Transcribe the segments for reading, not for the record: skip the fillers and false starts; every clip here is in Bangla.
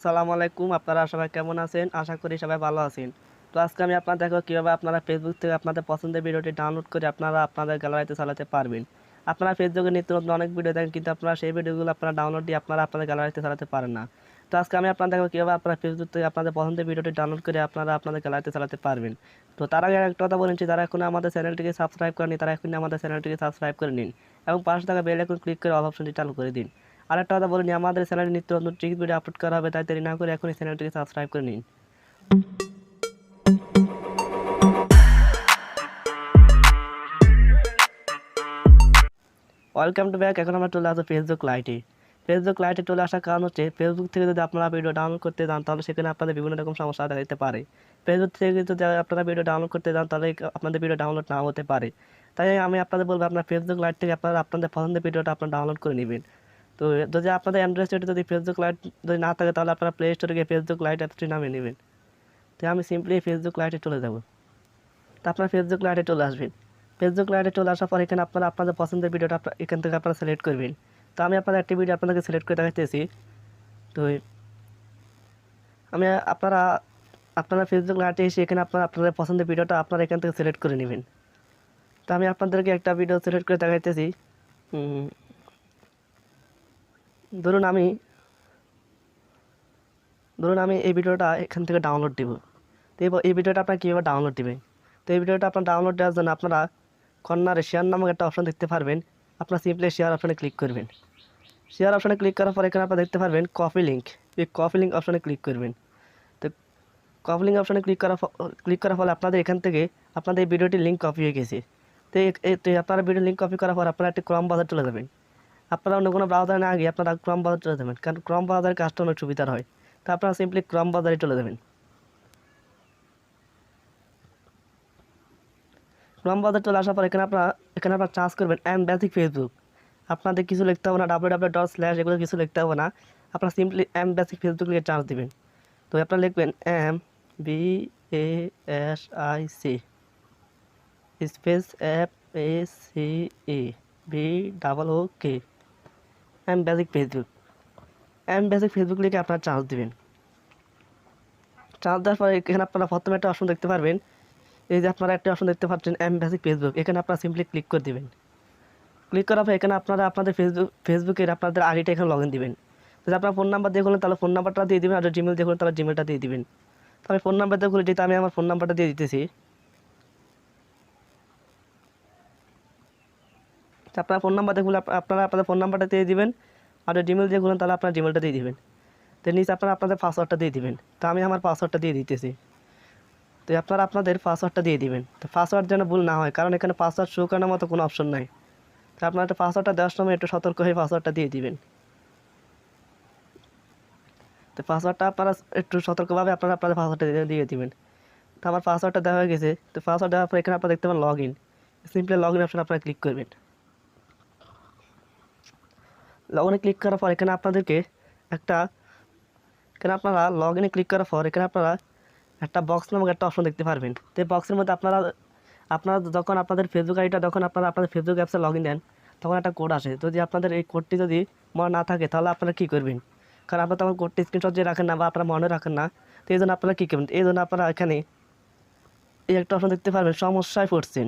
সালামু আলাইকুম। আপনারা সবাই কেমন আছেন? আশা করি সবাই ভালো আছেন। তো আজকে আমি আপনাদের দেখাবো কীভাবে আপনারা ফেসবুক থেকে আপনাদের পছন্দের ভিডিওটি ডাউনলোড করে আপনারা আপনাদের গ্যালারিতে চালাতে পারবেন। আপনারা ফেসবুকে নিত্য নতুন অনেক ভিডিও দেখেন, কিন্তু আপনারা সেই ভিডিওগুলো আপনারা ডাউনলোড দিয়ে আপনারা আপনাদের গ্যালারিতে চালাতে পারেন না। তো আজকে আমি আপনাদের দেখাবো কীভাবে আপনারা ফেসবুক থেকে আপনাদের পছন্দের ভিডিওটি ডাউনলোড করে আপনারা আপনাদের গ্যালারিতে চালাতে পারবেন। তো তার আগে একটা কথা বলেছি, যারা এখন আমাদের চ্যানেলটিকে সাবস্ক্রাইব করেনি তারা এখন আমাদের চ্যানেলটিকে সাবস্ক্রাইব করে নিন এবং পাশে থাকা বেল আইকন ক্লিক করে অল অপশনটি চালু করে দিন। আরেকটা কথা বলিনি, আমাদের চ্যানেলে নিত্য নতুন ট্রিক্স ভিডিও আপলোড করা হবে, তাই দেরি না করে এখনই চ্যানেলটিকে সাবস্ক্রাইব করে নিন। Welcome to back. এখন আমরা চলে আসবো ফেসবুক লাইটে। ফেসবুক লাইটে চলে আসার কারণ হচ্ছে, ফেসবুক থেকে যদি আপনারা ভিডিও ডাউনলোড করতে যান তাহলে সেখানে আপনাদের বিভিন্ন রকম সমস্যা দেখা দিতে পারে। ফেসবুক থেকে যদি আপনারা ভিডিও ডাউনলোড করতে যান তাহলে আপনাদের ভিডিও ডাউনলোড নাও হতে পারে। তাই আমি আপনাদের বলবো, আপনার ফেসবুক লাইট থেকে আপনারা আপনাদের পছন্দের ভিডিওটা আপনারা ডাউনলোড করে নেবেন। তো যদি আপনাদের অ্যান্ড্রয়েড সেটে যদি ফেসবুক লাইট যদি না থাকে তাহলে আপনারা প্লে স্টোরে গিয়ে ফেসবুক লাইট অ্যাপসটি নামিয়ে নেবেন। তো আমি সিম্পলি ফেসবুক লাইটে চলে যাব। তো আপনারা ফেসবুক লাইটে চলে আসবেন। ফেসবুক লাইটে চলে আসার পর এখানে আপনারা আপনাদের পছন্দের ভিডিওটা এখান থেকে আপনারা সিলেক্ট করবেন। তো আমি আপনাদের একটি ভিডিও আপনাদেরকে সিলেক্ট করে দেখাইতেছি। তো আমি আপনারা ফেসবুক লাইটে এসে এখানে আপনারা আপনাদের পছন্দের ভিডিওটা আপনারা এখান থেকে সিলেক্ট করে নেবেন। তো আমি আপনাদেরকে একটা ভিডিও সিলেক্ট করে দেখাইতেছি। ধরুন আমি এই ভিডিওটা এখান থেকে ডাউনলোড দিব। তো এই ভিডিওটা আপনারা কীভাবে ডাউনলোড দিবেন? তো এই ভিডিওটা আপনার ডাউনলোড দেওয়ার জন্য আপনারা কর্নারে শেয়ার নামক একটা অপশন দেখতে পারবেন। আপনারা সিম্পলি শেয়ার অপশনে ক্লিক করবেন। শেয়ার অপশনে ক্লিক করার পর এখানে আপনারা দেখতে পারবেন কপি লিঙ্ক। এই কপি লিঙ্ক অপশনে ক্লিক করবেন। তো কপি লিঙ্ক অপশনে ক্লিক করার ফলে আপনাদের এখান থেকে আপনাদের এই ভিডিওটির লিঙ্ক কপি হয়ে গেছে। তো আপনারা ভিডিও লিঙ্ক কপি করার পর আপনারা একটি ক্রম ব্রাউজার চলে যাবেন। আপনারা অন্য কোনো ব্রাউজার না গিয়ে আপনারা ক্রম ব্রাউজার চলে যাবেন, কারণ ক্রম ব্রাউজারের কাজটা অনেক সুবিধার হয়। তো আপনারা সিম্পলি ক্রম ব্রাউজারে চলে যাবেন। ক্রম ব্রাউজার চলে আসার পর এখানে আপনারা চার্জ করবেন বেসিক ফেসবুক। আপনাদের কিছু লিখতে হবে না, www./ এগুলো কিছু লিখতে হবে না। আপনারা সিম্পলি বেসিক ফেসবুক লিখে চার্জ দিবেন। তো আপনারা লিখবেন BASIC space FACE BOOK basic Facebook লিখে আপনারা চার্জ দিবেন। চার্জ দেওয়ার পরে এখানে আপনারা প্রথমে একটা অপশন দেখতে পারবেন। এই যে আপনারা একটা অপশন দেখতে পাচ্ছেন বেসিক ফেসবুক, এখানে আপনারা সিম্পলি ক্লিক করে দিবেন। ক্লিক করার পর এখানে আপনারা আপনাদের ফেসবুকের আপনাদের আইডিটা এখানে লগ ইন দিবেন। যদি আপনার ফোন নাম্বার দিয়ে খুলেন তাহলে ফোন নাম্বারটা দিয়ে দিবেন, আর জিমেল দিয়ে খুলেন তাহলে জিমেলটা দিয়ে দিবেন। তো আমি ফোন নাম্বার দিয়ে খুলে দিতে আমি আমার ফোন নাম্বারটা দিয়ে দিতেছি। তো আপনার ফোন নাম্বার দিয়ে খুলে আপনারা আপনাদের ফোন নাম্বারটা দিয়ে দিবেন, আর জিমেল দিয়ে খুলেন তাহলে আপনার জিমেলটা দিয়ে দিবেন। তো নিচে আপনারা আপনাদের পাসওয়ার্ডটা দিয়ে দিবেন। তো আমি আমার পাসওয়ার্ডটা দিয়ে দিতেছি। তো আপনারা আপনাদের পাসওয়ার্ডটা দিয়ে দিবেন। তো পাসওয়ার্ড যেন ভুল না হয়, কারণ এখানে পাসওয়ার্ড শো করার মতো কোনো অপশন নাই। তো আপনার একটা পাসওয়ার্ডটা দেওয়ার সময় একটু সতর্ক হয়ে পাসওয়ার্ডটা দিয়ে দিবেন। তো পাসওয়ার্ডটা আপনারা একটু সতর্কভাবে আপনারা আপনাদের পাসওয়ার্ডটা দিয়ে দিবেন। তো আমার পাসওয়ার্ডটা দেওয়া হয়ে গেছে। তো পাসওয়ার্ড দেওয়ার পর এখানে আপনারা দেখতে পাবেন log in. Simply log in option আপনারা ক্লিক করবেন। লগ ইনে ক্লিক করার পর এখানে আপনারা লগ ইনে ক্লিক করার পর এখানে আপনারা একটা বক্স নামক একটা অপশন দেখতে পারবেন। তো এই বক্সের মধ্যে আপনারা যখন আপনাদের ফেসবুক আইডিটা যখন আপনারা আপনাদের ফেসবুক অ্যাপসে লগ ইন দেন তখন একটা কোড আসে। যদি আপনাদের এই কোডটি যদি মনে না থাকে তাহলে আপনারা কী করবেন? কারণ আপনারা তখন কোডটি স্ক্রিনশট দিয়ে রাখেন না বা আপনারা মনে রাখেন না। তো এই জন্য আপনারা কী করবেন? এই জন্য আপনারা এখানে এই একটা অপশন দেখতে পারবেন, সমস্যায় পড়ছেন।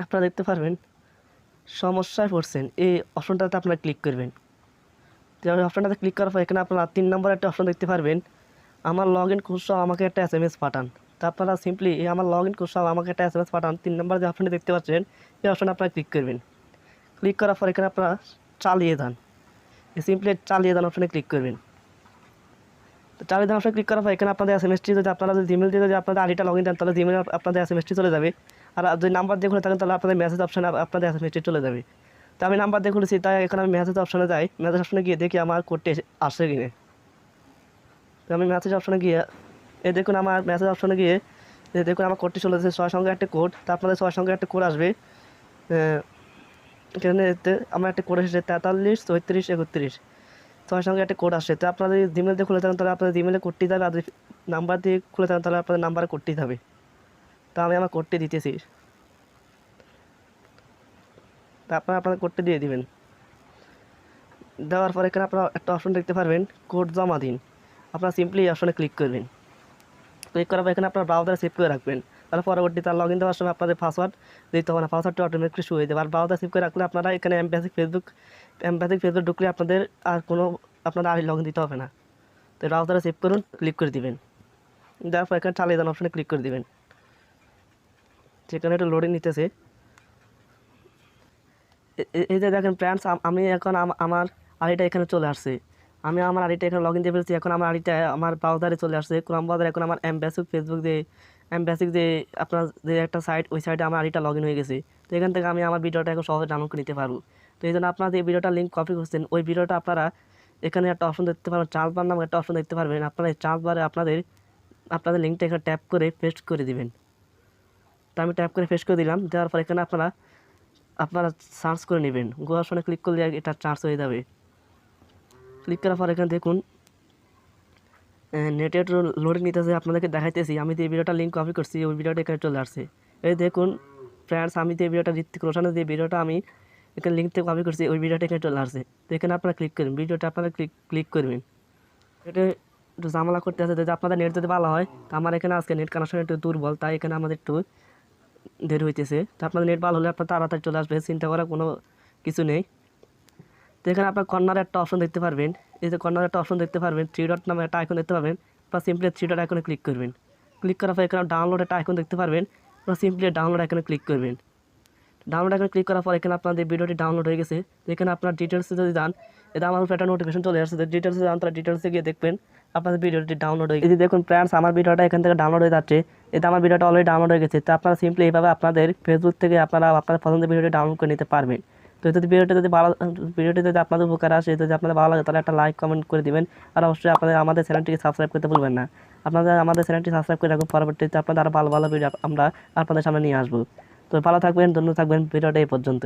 আপনারা দেখতে পারবেন সমস্যায় পড়ছেন, এই অপশনটাতে আপনারা ক্লিক করবেন। তো অপশনটাতে ক্লিক করার পর এখানে আপনারা 3 নম্বর একটা অপশন দেখতে পারবেন, আমার লগ ইন কোড সহ আমাকে একটা SMS পাঠান। তো আপনারা সিম্পলি এই আমার লগ ইন কোড সহ আমাকে একটা SMS পাঠান 3 নম্বর যে অপশনটি দেখতে পাচ্ছেন এই অপশনে আপনারা ক্লিক করবেন। ক্লিক করার পর এখানে আপনারা চালিয়ে যান, সিম্পলি চালিয়ে যান অপশনে ক্লিক করবেন। তো চালিয়ে যান অপশনে ক্লিক করার পর এখানে আপনাদের এসএমএসটি যদি আপনারা যদি জিমেল দিয়ে যদি আপনাদের আইডিটা লগ ইন দেন তাহলে জিমেল আপনাদের এসএমএসটি চলে যাবে। আর যদি নাম্বার দিয়ে খুলে থাকেন তাহলে আপনাদের মেসেজ অপশনে আপনাদের এসএমএসটি চলে যাবে। তো আমি নাম্বার দিয়ে খুলেছি, তাই এখন আমি মেসেজ অপশনে যাই। মেসেজ অপশনে গিয়ে দেখি আমার কোডটি আসছে কিনে। তো আমি মেসেজ অপশনে গিয়ে দেখুন আমার মেসেজ অপশনে গিয়ে দেখুন আমার কোডটি চলে যাচ্ছে 6 সংখ্যার একটা কোড। তো আপনাদের 6 সংখ্যার একটা কোড আসবে। এখানে আমার একটা কোড এসেছে 43 34 31, 6 সংখ্যার একটা কোড আসছে। তো আপনারা যদি জিমেল দিয়ে খুলে থাকেন তাহলে আপনাদের জিমেলে কোডটি যাবে, আর যদি নাম্বার দিয়ে খুলে থাকেন তাহলে আপনাদের নাম্বারে কোডটি যাবে। তো আমি আমার কোডটি দিতেছি। তো আপনারা আপনাদের কোডটি দিয়ে দিবেন। দেওয়ার পর এখানে আপনারা একটা অপশন দেখতে পারবেন কোড জমা দিন। আপনারা সিম্পলি এই অপশনে ক্লিক করবেন। ক্লিক করার পর এখানে আপনার ব্রাউজারে সেভ করে রাখবেন। তাহলে পরবর্তীতে লগ ইন দেওয়ার সময় আপনাদের পাসওয়ার্ড দিতে হবে না, পাসওয়ার্ডটি অটোমেটিকলি শুরু হয়ে যাবে। আর ব্রাউজার সেভ করে রাখলে আপনারা এখানে এমবেসিক ফেসবুক ঢুকলে আপনাদের আর কোনো আপনারা আর লগ ইন দিতে হবে না। তো ব্রাউজারে সেভ করুন, ক্লিক করে দিবেন। দেওয়ার পর এখানে চালিয়ে যান অপশনে ক্লিক করে দিবেন। সেখানে একটু লোডিং নিতেছে। এই যে দেখেন ফ্রেন্ডস, আমি এখন আমার আইডিটা এখানে চলে আসছে। আমি আমার আইডিটা এখানে লগ ইন দিয়ে ফেলছি। এখন আমার আইডিটা আমার ব্রাউজারে চলে আসছে, ক্রোম ব্রাউজারে। এখন আমার এমবেসিক যে আপনার যে একটা সাইট, ওই সাইটে আমার আইডিটা লগ ইন হয়ে গেছে। তো এখান থেকে আমি আমার ভিডিওটা এখন সহজে ডাউনলোড করে নিতে পারবো। তো এই জন্য আপনারা যে ভিডিওটা লিঙ্ক কপি করছেন, ওই ভিডিওটা আপনারা এখানে একটা অপশন দেখতে পারবেন, চার্জ বার নামে একটা অপশন দেখতে পারবেন। আপনারা এই চার্জ বারে আপনাদের লিঙ্কটা এখানে ট্যাপ করে পেস্ট করে দিবেন। তো আমি ট্যাপ করে পেস্ট করে দিলাম। দেওয়ার পর এখানে আপনারা সার্চ করে নেবেন। গুগল অপশনে ক্লিক করলে এটা চার্জ হয়ে যাবে। ক্লিক করার পর এখানে দেখুন নেটে একটু লোডিং নিতেছে, আপনাদেরকে দেখাইতেছি। আমি যে ভিডিওটা লিঙ্ক কপি করছি, ওই ভিডিওটা এখানে চলে আসছে। এই দেখুন ফ্রেন্ডস, আমি যে ভিডিওটা ঋত্বিক রোশনের যে ভিডিওটা আমি এখানে লিঙ্ক থেকে কপি করছি, ওই ভিডিওটা এখানে চলে আসছে। তো এখানে আপনারা ক্লিক করবেন, ভিডিওটা আপনারা ক্লিক করবেন। এটা একটু ঝামেলা করতে আছে, যদি আপনাদের নেট যদি ভালো হয়। তো আমার এখানে আজকে নেট কানেকশন একটু দুর্বল, তাই এখানে আমাদের একটু দেরি হইতেছে। তো আপনাদের নেট ভালো হলে আপনার তাড়াতাড়ি চলে আসবে, চিন্তা করার কোনো কিছু নেই। তো এখানে আপনার কর্নারে একটা অপশন দেখতে পারবেন। এই যে কর্নারে একটা অপশন দেখতে পারবেন, 3 ডট নামে একটা আইকন দেখতে পাবেন। আপনার সিম্পলি 3 ডট আইকনে ক্লিক করবেন। ক্লিক করার পর এখানে ডাউনলোড একটা আইকন দেখতে পারবেন। আপনার সিম্পলি ডাউনলোড আইকনে ক্লিক করবেন। ডাউনলোড আইকনে ক্লিক করার পর এখানে আপনাদের ভিডিওটি ডাউনলোড হয়ে গেছে। এখানে আপনার ডিটেলসে যদি যান, এটা আমার উপর একটা নোটিফিকেশন চলে আসছে। ডিটেলসে যান, তারা ডিটেলসে গিয়ে দেখবেন আপনাদের ভিডিওটি ডাউনলোড হয়ে গেছে। এই যে দেখুন ফ্রেন্ডস, আমার ভিডিওটা এখান থেকে ডাউনলোড হয়ে যাচ্ছে। এটা আমার ভিডিওটা অলরেডি ডাউনলোড হয়ে গেছে। তো আপনারা সিম্পলি এইভাবে আপনাদের ফেসবুক থেকে আপনারা আপনাদের পছন্দের ভিডিওটি ডাউনলোড করে নিতে পারবেন। তো যদি ভিডিওটি যদি আপনাদের উপকার আসে, যদি আপনাদের ভালো লাগে, তাহলে একটা লাইক কমেন্ট করে দিবেন। আর অবশ্যই আপনাদের আমাদের চ্যানেলটিকে সাবস্ক্রাইব করতে ভুলবেন না। আপনাদের আমাদের চ্যানেলটি সাবস্ক্রাইব করে রাখুন, পরবর্তীতে আপনাদের আরও ভালো ভালো ভিডিও আমরা আপনাদের সামনে নিয়ে আসবো। তো ভালো থাকবেন, ধন্যবাদ থাকবেন। ভিডিওটা এই পর্যন্ত।